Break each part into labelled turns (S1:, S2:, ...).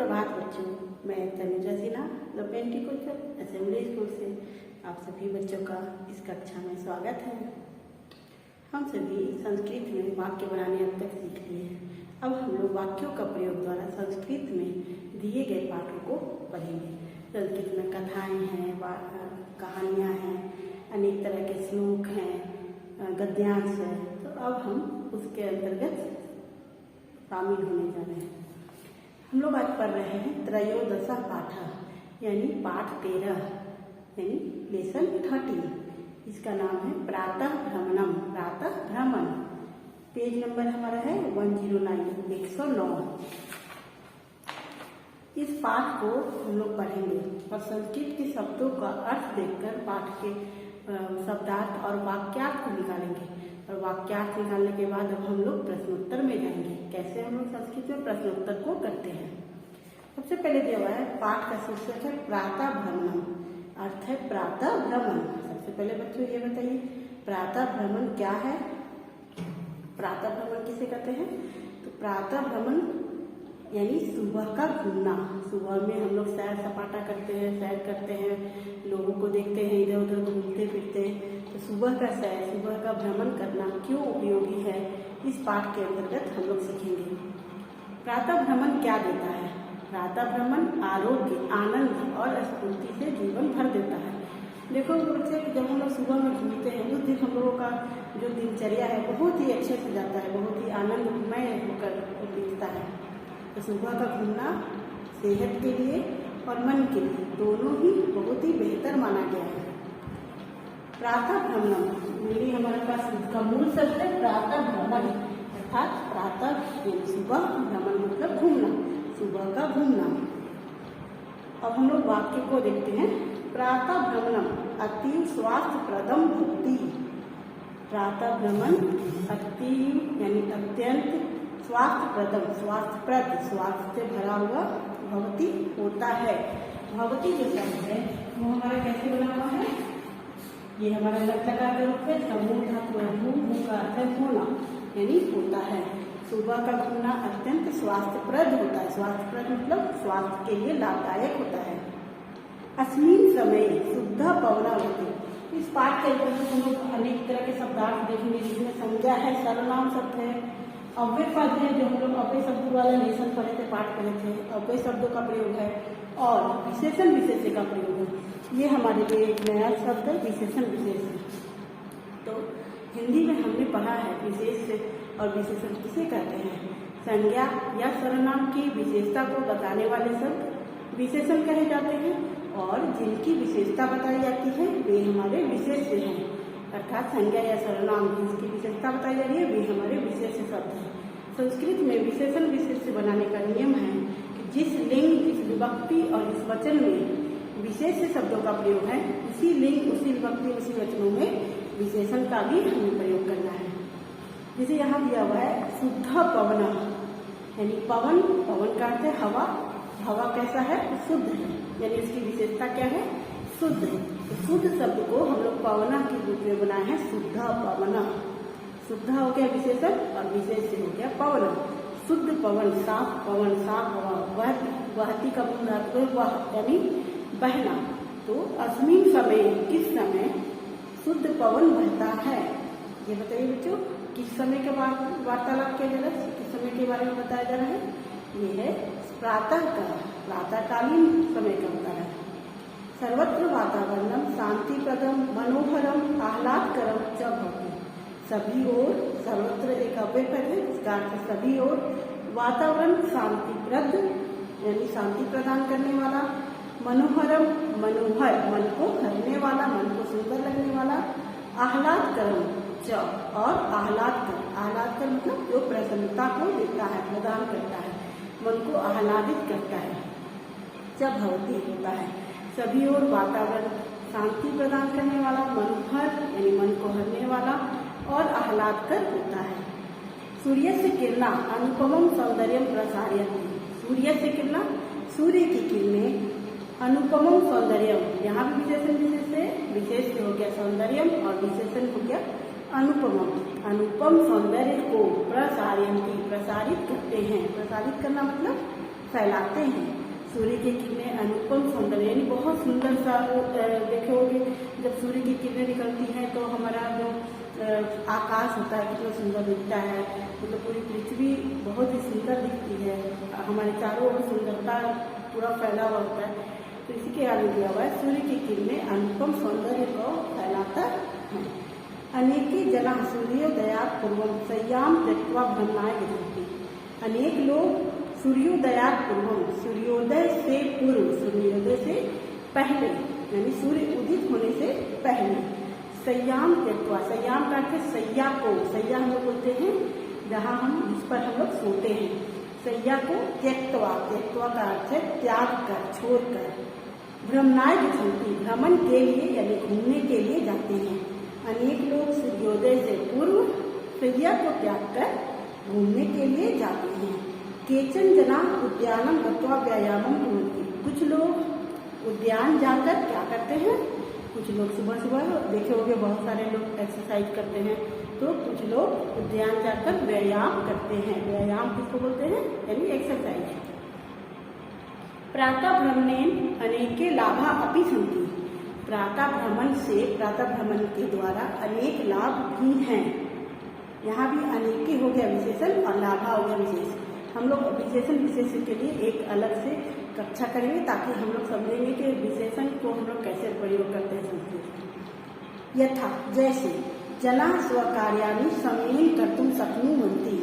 S1: सुप्रभात बच्चों, मैं तनुजा सिन्हा लोपेंटी कुलकर असेंबली स्कूल से आप सभी बच्चों का इस कक्षा में स्वागत है। हम सभी संस्कृत में वाक्य बनाने अब तक सीख लिए हैं। अब हम लोग वाक्यों का प्रयोग द्वारा संस्कृत में दिए गए पाठों को पढ़ेंगे। संस्कृत में कथाएं हैं, कहानियाँ हैं, अनेक तरह के श्लोक हैं, गद्यांश है। तो अब हम उसके अंतर्गत शामिल होने जा रहे हैं। हम लोग आज पढ़ रहे हैं त्रयोदश पाठ यानी पाठ 13 यानी लेसन 13। इसका नाम है प्रातः भ्रमणम। प्रातः भ्रमण। पेज नंबर हमारा है 109 109। इस पाठ को हम लोग पढ़ेंगे और संस्कृत के शब्दों का अर्थ देखकर पाठ के शब्दार्थ और वाक्यार्थ को निकालेंगे। और वाक्यार्थ निकालने के बाद अब हम लोग प्रश्नोत्तर में जाएंगे। कैसे हम लोग संस्कृत में प्रश्नोत्तर को करते हैं। सबसे पहले दिया हुआ है पाठ का शीर्षक है प्रातः भ्रमण। अर्थ है प्रातः भ्रमण। सबसे पहले बच्चों ये बताइए प्रातः भ्रमण क्या है। प्रातः भ्रमण किसे कहते हैं? तो प्रातः भ्रमण यानी सुबह का घूमना। सुबह में हम लोग सैर सपाटा करते हैं, सैर करते हैं, लोगों को देखते हैं इधर उधर घूमते फिरते। तो सुबह का सैर, सुबह का भ्रमण करना क्यों उपयोगी है, इस पाठ के अंतर्गत हम लोग सीखेंगे। प्रातः भ्रमण क्या देता है? प्रातः भ्रमण आरोग्य, आनंद और स्फूर्ति से जीवन भर देता है। देखो बच्चे, जब हम लोग सुबह में घूमते हैं उस दिन हम लोगों का जो दिनचर्या है बहुत ही अच्छे से जाता है, बहुत ही आनंदमय होकर बीतता है। तो सुबह का घूमना सेहत के लिए और मन के लिए दोनों ही बहुत ही बेहतर माना गया है। प्रातः भ्रमण मेरी हमारे पास इसका मूल शब्द है प्रातः भ्रमण, अर्थात प्रातः सुबह, भ्रमण मतलब घूमना, सुबह का घूमना। अब हम लोग वाक्य को देखते हैं। प्रातः भ्रमणम अति स्वास्थ्यप्रदम भवति। प्रातः भ्रमण अति यानी अत्यंत स्वास्थ्यप्रदम, स्वास्थ्यप्रद, स्वास्थ्य से भरा हुआ भवति होता है। भवति जो शब्द है वो हमारा कैसे बना हुआ है? ये हमारा लगा का रूप है। समूह धातु है, भू का अर्थ है होना यानी होता है। सुबह का घूमना अत्यंत स्वास्थ्यप्रद होता है। स्वास्थ्यप्रद मतलब स्वास्थ्य के लिए लाभदायक होता है। अस्मिन समय शुद्ध पवनावती। इस पाठ के अंतर्गत हम लोग अनेक तरह के शब्दार्थ देखेंगे, जिसमें संज्ञा है, सर्वनाम शब्द है, अव्यय पद है, जो हम लोग अव्यय शब्द वाला लेसन पढ़े थे, पाठ पढ़े थे, अव्यय शब्दों का प्रयोग है, और विशेषण विशेष का प्रयोग है। ये हमारे लिए एक नया शब्द है, विशेषण विशेष। तो हिंदी में हमने पढ़ा है विशेष और विशेषण किसे कहते हैं? संज्ञा या सर्वनाम की विशेषता को बताने वाले शब्द विशेषण कहे जाते हैं, और जिनकी विशेषता बताई जाती है वे हमारे विशेष्य हैं। अर्थात संज्ञा या सर्वनाम जिसकी विशेषता बताई जा रही है वे हमारे विशेष्य शब्द हैं। संस्कृत में विशेषण विशेष्य बनाने का नियम है कि जिस लिंग, जिस विभक्ति और जिस वचन में विशेष्य शब्दों का प्रयोग है, उसी लिंग, उसी विभक्ति, उसी वचनों में विशेषण का भी हमें प्रयोग करना है। जैसे यहाँ दिया हुआ है शुद्ध पवन यानी पवन, पवन का अर्थ है हवा। हवा कैसा है? शुद्ध है, यानी इसकी विशेषता क्या है? शुद्ध है। तो शुद्ध शब्द को हम लोग पवना के रूप में बनाए हैं, शुद्ध पवना। शुद्ध हो गया विशेषण और विशेष हो गया पवन। शुद्ध पवन, साफ पवन, साफ हवा। वहती का मूल धातु है वह यानी बहना। तो अस्मिन समय किस समय शुद्ध पवन बहता है? ये बताइए बच्चों, किस समय के वार्तालाप किया जा रहा है, किस समय के बारे में बताया जा रहा है? ये है प्रातःकालीन समय का होता है। सर्वत्र वातावरणम शांतिप्रदम मनोहरम आह्लादकरम च भवति। सभी ओर, सर्वत्र एक अव्यय पद है, इसका अर्थ सभी ओर। वातावरण शांतिप्रद यानी शांति प्रदान करने वाला। मनोहरम मनोहर, मन को हरने वाला, मन को सुंदर लगने वाला। आह्लादकरम च और आह्लादकर, आह्लादकर मतलब जो प्रसन्नता को देता है, प्रदान करता है, मन को आह्लादित करता है। जब भवती होता है सभी ओर वातावरण शांति प्रदान करने वाला, मनोहर यानी मन को हरने वाला और आह्लादकर होता है। सूर्य से किरणा अनुपमम सौंदर्यम प्रसारयति। सूर्य से किरणा, सूर्य की किरणें अनुपमम सौंदर्यम, यहाँ भी विशेषण विशेष से विशेष हो गया सौंदर्यम और विशेषण हो गया अनुपमम। अनुपम सौंदर्य को प्रसारयति प्रसारित करते हैं। प्रसारित करना मतलब फैलाते हैं। सूर्य की किरणें अनुपम सौंदर्य यानी बहुत सुंदर सा देखोगे जब सूर्य की किरणें निकलती हैं तो हमारा जो आकाश होता है कितना सुंदर दिखता है, मतलब पूरी पृथ्वी बहुत ही सुंदर दिखती है, हमारे चारों ओर सुंदरता पूरा फैला हुआ होता है। तो इसी के आगे दिया हुआ है सूर्य की किरणें अनुपम सौंदर्य को फैलाता है। अनेके जना सूर्योदयात् पूर्वम सय्याम त्यक्त्वा ब्रह्मणाय गच्छन्ति। अनेक लोग सूर्योदयात् पूर्वम सूर्योदय से पूर्व, सूर्योदय से पहले यानी सूर्य उदित होने से पहले सय्याम त्यक्त्वा, सय्याम का अर्थ सैया को, सैया हम लोग बोलते हैं जहाँ हम जिस पर हम लोग सोते हैं, सैया को त्यक्त्वा, त्यक्त्वा का अर्थ है त्याग कर, छोड़ कर, भ्रमणाय गच्छन्ति, भ्रमण के लिए यानी घूमने के लिए जाते हैं। अनेक लोग सूर्योदय से पूर्व सैया को त्याग कर घूमने के लिए जाते हैं। केचन जना उद्यानम गत्वा व्यायामम कुर्वन्ति। कुछ लोग उद्यान जाकर क्या करते हैं, कुछ लोग सुबह सुबह देखे होंगे बहुत सारे लोग एक्सरसाइज करते हैं, तो कुछ लोग उद्यान जाकर व्यायाम करते हैं। व्यायाम किसको बोलते हैं, यानी एक्सरसाइज। प्रातः भ्रमणेन अनेके लाभा अपि सन्ति। प्रातः भ्रमण से, प्रातः भ्रमण के द्वारा अनेक लाभ भी हैं। यहाँ भी अनेके हो गया विशेषण और लाभा हो गया विशेष। हम लोग विशेषण विशेषण के लिए एक अलग से कक्षा करेंगे ताकि हम लोग समझेंगे कि विशेषण को हम लोग कैसे प्रयोग करते हैं संस्कृत। यथा जैसे जना स्वकार्याणि समयेन कर्तुं शक्नुवन्ति।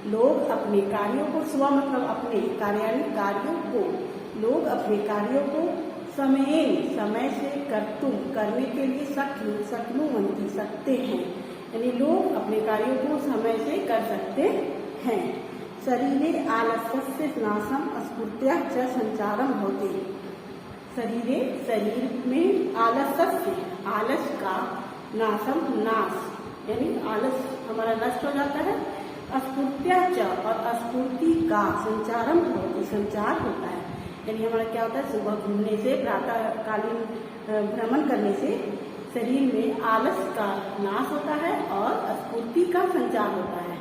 S1: लोग अपने कार्यों को, स्व मतलब अपने, कार्याणि कार्यों को, लोग अपने कार्यों को समयेन समय से कर्तुं करने के लिए शक्नुवन्ति सकते हैं, यानी लोग अपने कार्यों को समय से कर सकते हैं। शरीरे आलस्यस्य नाशम स्फूर्त्या च संचारम भवति। शरीरे, शरीर में आलस्य, आलस का नाशम, नाश यानी आलस हमारा नष्ट हो जाता है। स्फूर्त्या च और स्फूर्ति का संचारम भवति, संचार होता है, यानी हमारा क्या होता है, सुबह घूमने से, प्रातःकालीन भ्रमण करने से शरीर में आलस का नाश होता है और स्फूर्ति का संचार होता है।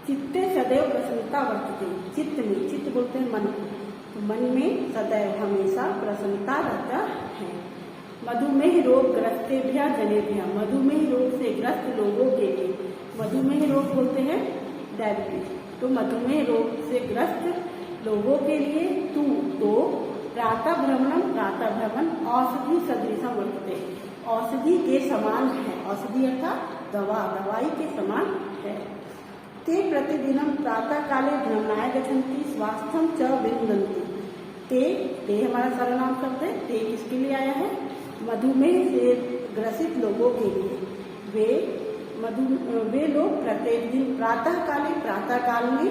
S1: चित्ते सदैव प्रसन्नता वर्तते। चित्त में, चित्त बोलते हैं मन को, तो मन में सदैव हमेशा प्रसन्नता रहता है। मधुमेह रोग ग्रस्तेभ्य जनेभ्य। मधुमेह रोग से ग्रस्त लोगों के लिए, मधुमेह रोग बोलते हैं डायबिटीज, तो मधुमेह रोग से ग्रस्त लोगों के लिए तो प्रातः भ्रमणम, प्रातः भ्रमण औषधि सदृशम वर्तते। औषधि के समान है, औषधि अर्थात दवा, दवाई के समान है। ते प्रतिदिनम प्रातः काले भ्रमणाय गच्छन्ति स्वास्थ्यम च विन्दन्ति। ते हमारा सर्वनाम शब्द है, ते किसके लिए आया है, मधुमेह से ग्रसित लोगों के लिए। वे लोग प्रत्येक दिन प्रातः काले, प्रातः काल में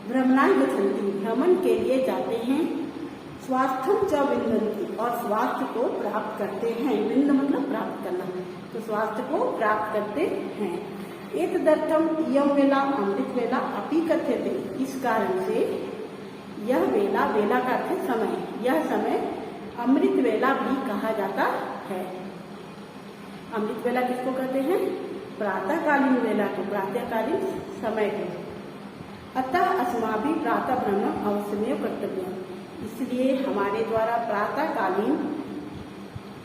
S1: भ्रमणाय गच्छन्ति, भ्रमण के लिए जाते हैं। स्वास्थ्यम च विन्दन्ति और स्वास्थ्य को प्राप्त करते हैं। विंद मतलब प्राप्त करना, तो स्वास्थ्य को प्राप्त करते हैं। एतदर्थम इयं वेला अमृत वेला अपि कथ्यते। इस कारण से यह वेला, वेला का अर्थ है समय, यह समय अमृत वेला भी कहा जाता है। अमृत वेला किसको कहते हैं, प्रातःकालीन वेला को, प्रातःकालीन समय को। अतः अस्माभिः प्रातः भ्रमणम् अवश्यमेव कर्तव्यम्। इसलिए हमारे द्वारा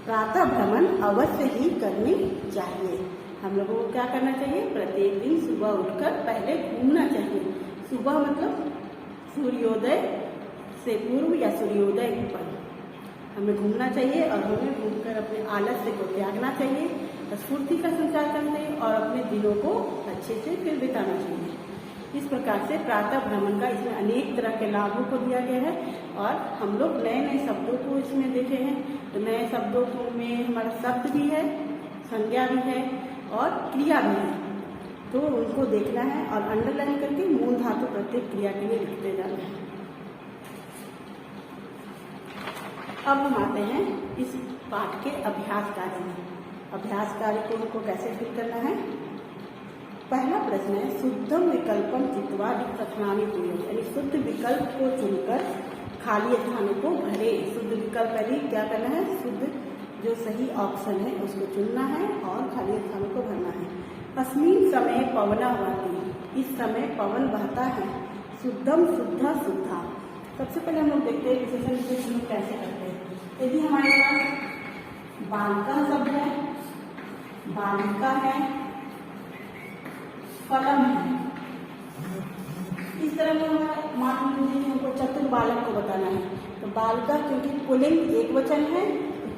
S1: प्रातः भ्रमण अवश्य ही करनी चाहिए। हम लोगों को क्या करना चाहिए, प्रत्येक दिन सुबह उठकर पहले घूमना चाहिए। सुबह मतलब सूर्योदय से पूर्व या सूर्योदय पर हमें घूमना चाहिए और हमें घूमकर अपने आलस्य को त्यागना चाहिए, स्फूर्ति का संचार करना चाहिए और अपने दिनों को अच्छे से फिर बिताना चाहिए। इस प्रकार से प्रातः भ्रमण का इसमें अनेक तरह के लाभों को दिया गया है और हम लोग नए नए शब्दों को इसमें देखे हैं। तो नए शब्दों में हमारा शब्द भी है, संज्ञा भी है और क्रिया भी है, तो उनको देखना है और अंडरलाइन करके मूल धातु प्रत्येक क्रिया के लिए लिखते जाना है। अब हम आते हैं इस पाठ के अभ्यास कार्य में। अभ्यास कार्य को हमको कैसे फिल करना है। पहला प्रश्न है, शुद्धम विकल्पम चित्वा रिक्तस्थानानि पूर्वम्, यानी शुद्ध विकल्प को चुनकर खाली स्थानों को भरे। शुद्ध विकल्प यानी क्या करना है, शुद्ध जो सही ऑप्शन है उसको चुनना है और खाली स्थानों को भरना है। अस्मिन् समय पवनः वहति, इस समय पवन बहता है। शुद्धम, शुद्धा, शुद्धा। सबसे पहले हम लोग देखते हैं विशेषण विशेषण कैसे करते हैं। यदि हमारे पास बालिका शब्द है, बालिका है, फलम है, इस तरह में मान लीजिए हमको चतुर बालक को बताना है, तो बालिका क्योंकि पुल्लिंग एक वचन है,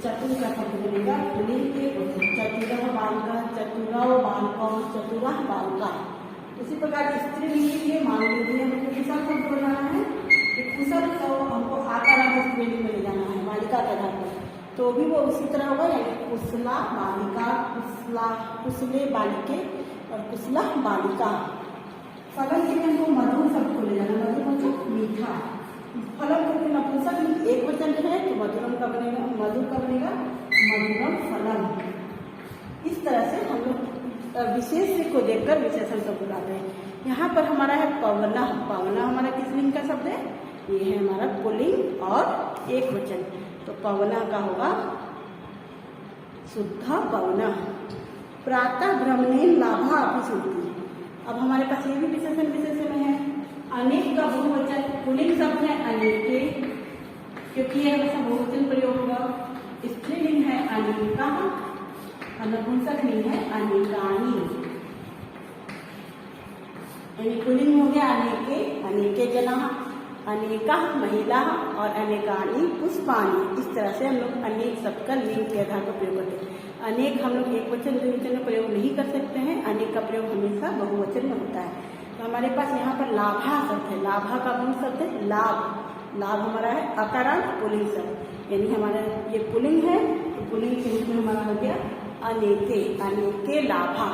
S1: चतुर का शब्द बनेगा पुल्लिंग एक वचन, चतुरः बालिका, चतुरौ बालकौ, चतुरः बालिका। उसी प्रकार स्त्रीलिंग के लिए मान लीजिए हमको कुशल शब्द बनाना है, कुशल तो हमको आकार स्त्रीलिंग में ले जाना है बालिका के आधार पर, तो भी वो उसी तरह होगा, यानी कुशला बालिका, कुशला, कुशले बालिके और कुशला बालिका। फलम के लिए हमको मधुर शब्द को ले जाना, मधुर मतलब मीठा। फलम क्योंकि नपुंसक एक वचन है, तो मधुरम का बनेगा, मधुर का बनेगा मधुरम फलम। इस तरह से हम लोग विशेष को देखकर विशेषण शब्द बुलाते हैं। यहाँ पर हमारा है पवना। पवना हमारा किस लिंग का शब्द है? ये है हमारा पुल्लिंग और एक वचन, तो पवना का होगा शुद्धा पवना। प्रातः भ्रमणे लाभा अपि सुनती। अब हमारे पास ये भी विशेषण है। अनेक का बहुवचन, पुल्लिंग शब्द है अनेके, क्योंकि ये हमेशा बहुवचन प्रयोग होगा। स्त्रीलिंग है अनेका, नपुंसक लिंग है अनेकानी, यानी पुल्लिंग हो गया अनेके, अनेके जना, अनेका महिला और अनेकानी पुष्पानी। इस तरह से हम लोग अनेक शब्द का लिंग के आधार पर प्रयोग करते हैं। अनेक हम लोग एक वचन द्विवचन में प्रयोग नहीं कर सकते हैं, अनेक का प्रयोग हमेशा बहुवचन में होता है। तो हमारे पास यहाँ पर लाभा शब्द है, लाभा का मूल शब्द है लाभ। लाभ हमारा है अकारांत पुल्लिंग शब्द, यानी हमारा ये पुल्लिंग है, तो पुल्लिंग के रूप में हमारा हो गया अनेके, अनेके लाभा।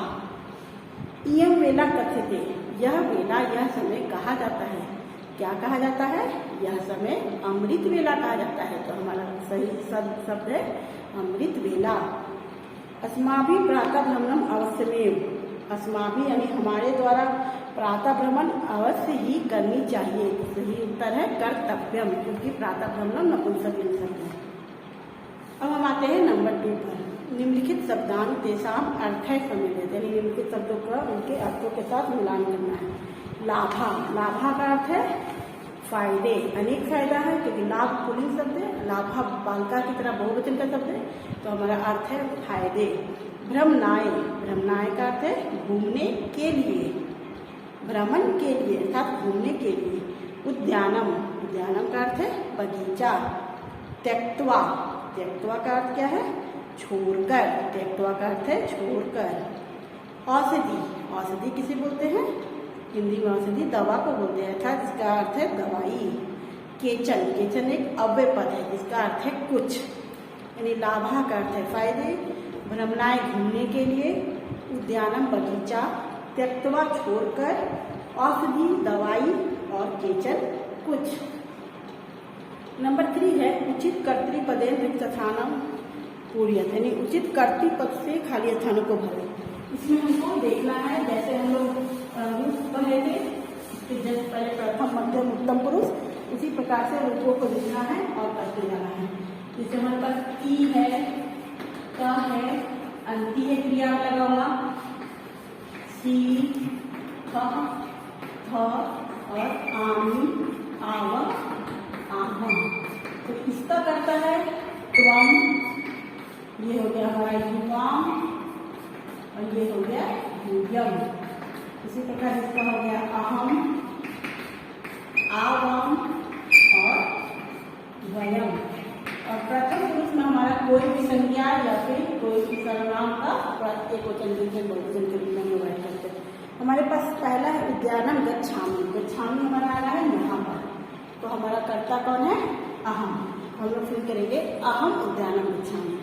S1: इयं वेला कथ्यते, यह वेला, यह समय कहा जाता है। क्या कहा जाता है? यह समय अमृत वेला कहा जाता है, तो हमारा सही शब्द है अमृत वेला। अस्माभि प्रातः भ्रमणम अवश्यमेव। अस्माभि यानी हमारे द्वारा प्रातः भ्रमण अवश्य ही करनी चाहिए। सही उत्तर है कर्तव्यम, क्योंकि प्रातः भ्रमणम नपुंसक लिंग शब्द है। अब हम आते हैं नंबर 2 पर। निम्नलिखित शब्दान तेषाम अर्थय सम्मिलित, यानी निम्नलिखित शब्दों का उनके अर्थों के साथ मिलान करना है। लाभा, लाभा का अर्थ है फायदे, अनेक फायदा है, क्योंकि लाभ पुल्लिंग शब्द है, लाभा बालिका की तरह बहुवचन का शब्द है, तो हमारा अर्थ है फायदे। भ्रमणाय, भ्रमणाय का अर्थ है घूमने के लिए, भ्रमण के लिए अर्थात घूमने के लिए। उद्यानम, उद्यानम का अर्थ है बगीचा। त्यक्त्वा, त्यक्त्वा का अर्थ क्या है? छोड़कर, त्यक्त्वा का अर्थ है छोड़कर। औषधि, औषधि किसे बोलते हैं? हिंदी में औषधि दवा को बोलते हैं, अर्थात इसका अर्थ है दवाई। केचन, केचन एक अव्यय पद है, जिसका अर्थ है कुछ, यानी लाभा का अर्थ है फायदे, भ्रमणाय घूमने के लिए, उद्यानम बगीचा, त्यक्त्वा छोड़कर, औषधि दवाई और केचन कुछ। नंबर 3 है उचित कर्तृपदेन रिक्त स्थानम पूर्यत, यानी उचित कर्तृपद से खाली स्थानों को भरे। इसमें हमको देखना है, जैसे हम लोग पढ़े थे जैसे पहले प्रथम मध्यम उत्तम पुरुष, उसी प्रकार से रूपों को लिखना है और करते जाना है। जैसे हमारे पास ई है, क है, अंत्य क्रिया लगा हुआ, सी, थ, और आमी, आव, आहम। तो इसका करता है त्वम, ये हो गया हमारा युवाम, और ये हो गया यूयम। इसी प्रकार इसका हो गया अहम, आवम और वयम। और प्रथम पुरुष में हमारा कोई भी संज्ञा या फिर कोई भी सर्वनाम का प्रत्येक वचन द्विवचन बहुवचन के रूप में हम व्यवहार करते हैं। हमारे पास पहला है उद्यानम गच्छामि, गच्छामि हमारा आ रहा है यहाँ पर, तो हमारा कर्ता कौन है? अहम। हम लोग फिर करेंगे अहम उद्यानम गच्छामि।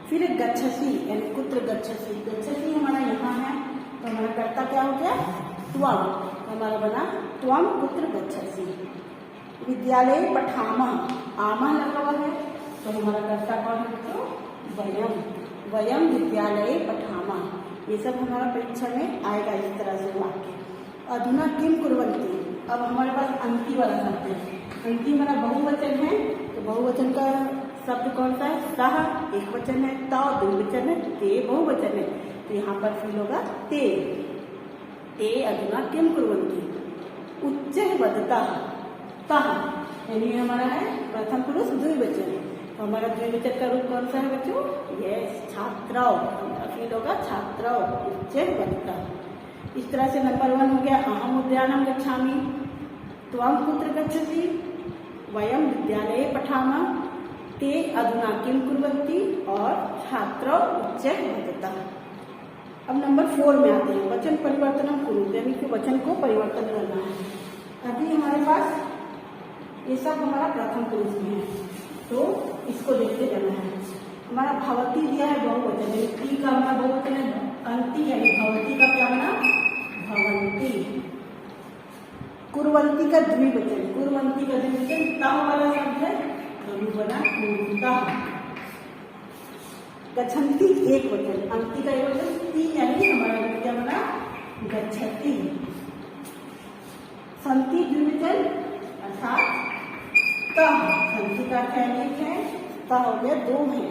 S1: फिर एक गच्छसि, यानी कुत्र गच्छसि, गच्छसि हमारा यहाँ है, तो हमारा कर्ता क्या हो गया? त्वम, हमारा बना त्वम कुत्र गच्छसि। विद्यालय पठामः, आमः लगा हुआ है, तो हमारा कर्ता कौन है? तो वयम, वयम विद्यालय पठामः। ये सब हमारा परीक्षा में आएगा इस तरह से वाक्य। अधुना किम कुर्वन्ति, अब हमारे पास अंति वाला शब्द है। अंति हमारा बहुवचन है, तो बहुवचन का शब्द कौन सा है? सह एक वचन है, त द्विवचन है, ते बहुवचन है, तो यहाँ पर फिर होगा ते। ते अधुना किम कुर्वन्ति, उच्चैः वदतः तः, यानी हमारा है प्रथम पुरुष द्विवचन। तो हमारा द्विवचन का रूप कौन सा है बच्चों? ये छात्रौ, फील होगा छात्रौ उच्चैः वदतः। इस तरह से नंबर 1 हो गया अहम उद्यानं गच्छामि, त्वं कुत्र गच्छसि, वयं विद्यालये पठामः, ते अधुना किं कुर्वन्ति और छात्रौ उच्चैः वदतः। अब नंबर 4 में आते हैं वचन परिवर्तन कुरु, यानी कि वचन को परिवर्तन करना है। अभी हमारे पास ये सब हमारा प्रथम पुरुष में है, तो इसको देखते जाना है। हमारा भवती दिया है बहुवचन, यानी ती का हमारा बहुवचन है अंति, यानी भवती का क्या बना भवंती। कुर्वंती का द्विवचन, कुर्वंती का द्विवचन तः वाला शब्द है, तो बना कुरुतः। गच्छन्ति एक वचन, अंति का एक वचन ती, यानी हमारा क्या बना गच्छति। संति द्विवचन अर्थात तः, संति का एक है, तः हो गया 2 है,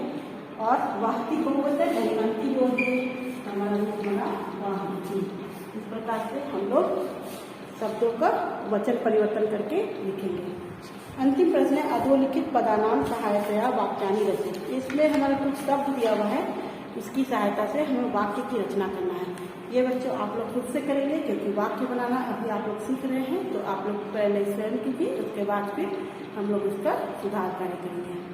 S1: और वाहती बहुवचन यानी अंति बोलते हमारा रूप बना वाहती। इस प्रकार से हम लोग शब्दों का वचन परिवर्तन करके लिखेंगे। अंतिम प्रश्न है अधोलिखित पदानाम सहायतया वाक्यानि रचि। इसमें हमारा कुछ शब्द दिया हुआ है, इसकी सहायता से हमें वाक्य की रचना करना है। ये बच्चों आप लोग खुद से करेंगे, क्योंकि वाक्य बनाना अभी आप लोग सीख रहे हैं, तो आप लोग पहले स्वयं कीजिए, उसके बाद फिर हम लोग उसका सुधार कार्य करेंगे।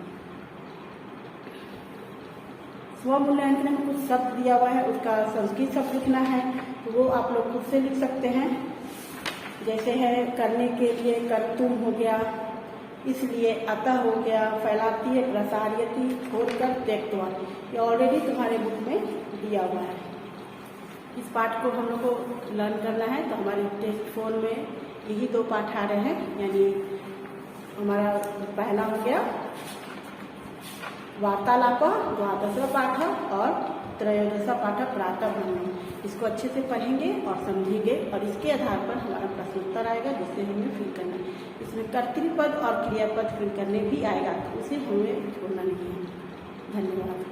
S1: स्व मूल्यांकन में कुछ शब्द दिया हुआ है, उसका संस्कृत शब्द लिखना है, तो वो आप लोग खुद से लिख सकते हैं। जैसे है करने के लिए कर्तुम हो गया, इसलिए अतः हो गया, फैलाती है प्रसार्यति, छोड़कर त्यक्त्वा, ये ऑलरेडी तुम्हारे बुक में दिया हुआ है। इस पाठ को हम लोग को लर्न करना है, तो हमारे टेस्ट 4 में यही 2 पाठ आ रहे हैं, यानी हमारा पहला हो गया वार्तालाप द्वादश पाठ और त्रयोदश पाठ प्रातः ब्रह्म। इसको अच्छे से पढ़ेंगे और समझेंगे, और इसके आधार पर हमारा प्रश्नोत्तर आएगा, जिससे हमें फिल करना है। इसमें कर्तृपद और क्रियापद फिल करने भी आएगा, तो उसे हमें छोड़ना नहीं है। धन्यवाद।